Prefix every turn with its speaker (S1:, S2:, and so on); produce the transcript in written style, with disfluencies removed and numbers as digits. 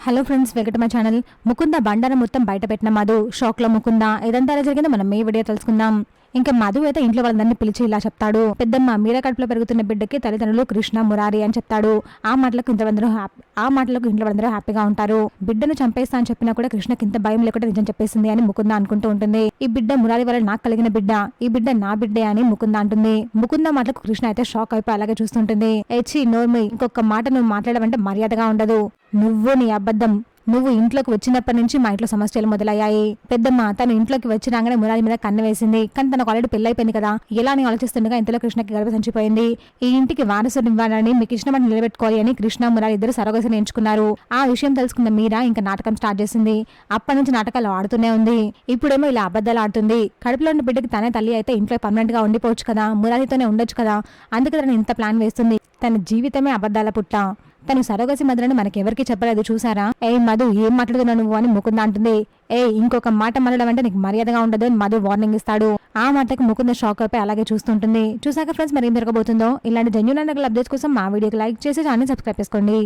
S1: Hello friends, welcome to my channel. Mukunda బండారం మొత్తం బయట పెట్టిన మధు షాక్ లో. ముకుంద ఇదంతా ఎలా జరిగిందో మనం ఈ వీడియో తెలుసుకుందాం. ఇంకా మధు అయితే ఇంట్లో వాళ్ళందరినీ పిలిచి ఇలా చెప్తాడు. పెద్దమ్మ మీర కడుపులో పెరుగుతున్న బిడ్డకి తల్లిదండ్రులు కృష్ణ మురారి అని చెప్తాడు. ఆ మాటలకు ఇంట్లో వాళ్ళందరూ హ్యాపీగా ఉంటారు. బిడ్డను చంపేస్తా అని చెప్పినా కూడా కృష్ణకి ఇంత భయం లేకుండా నిజం చెప్పేసింది అని ముకుంద అనుకుంటూ ఉంటుంది. ఈ బిడ్డ మురారి వల్ల నాకు కలిగిన బిడ్డ, ఈ బిడ్డ నా బిడ్డే అని ముకుంద అంటుంది. ముకుంద మాటలకు కృష్ణ అయితే షాక్ అయిపోయి అలాగే చూస్తుంటుంది. ఏచి నోర్మి, ఇంకొక మాట నువ్వు మాట్లాడమంటే మర్యాదగా ఉండదు. నువ్వు నీ అబద్ధం, నువ్వు ఇంట్లోకి వచ్చినప్పటి నుంచి మా ఇంట్లో సమస్యలు మొదలయ్యాయి. పెద్దమ్మ తను ఇంట్లోకి వచ్చి రాగానే మురారి మీద కన్ను వేసింది. కానీ తనకు ఆల్రెడీ పెళ్ళైపోయింది కదా, ఎలా అని ఆలోచిస్తుండగా ఇంతలో కృష్ణకి గర్భ సంచిపోయింది. ఈ ఇంటికి వారసుని ఇవ్వాలని మీకు ఇష్టం నిలబెట్టుకోవాలి అని కృష్ణ మురారి ఇద్దరు సరోగసిని ఎంచుకున్నారు. ఆ విషయం తెలుసుకున్న మీరా ఇంకా నాటకం స్టార్ట్ చేసింది. అప్పటి నుంచి నాటకాలు ఆడుతూనే ఉంది. ఇప్పుడేమో ఇలా అబద్ధాలు ఆడుతుంది. కడుపులో ఉన్న బిడ్డకి తనే తల్లి అయితే ఇంట్లో పర్మనెంట్ గా ఉండిపోవచ్చు కదా, మురారితోనే ఉండొచ్చు కదా, అందుకే తను ఇంత ప్లాన్ వేస్తుంది. తన జీవితమే అబద్ధాల పుట్ట. తను సరోగసి మధురని మనకెవరికి చెప్పలేదు చూసారా. ఏ మధు, ఏం మాట్లాడుతున్నావు నువ్వు అని ముకుంద అంటుంది. ఇంకొక మాట మాట్లాడడం అంటే నీకు మర్యాదగా ఉండదు అని మధు వార్నింగ్ ఇస్తాడు. ఆ మాటకు ముకుంద షాక్ అయిపోయి అలాగే చూస్తుంటుంది. చూసాక ఫ్రెండ్స్ మరి ఏం జరగబోతుందో. ఇలాంటి జెన్యూన్ అప్డేట్స్ కోసం మా వీడియోకి లైక్ చేసి ఛానల్ సబ్స్క్రైబ్ చేసుకోండి.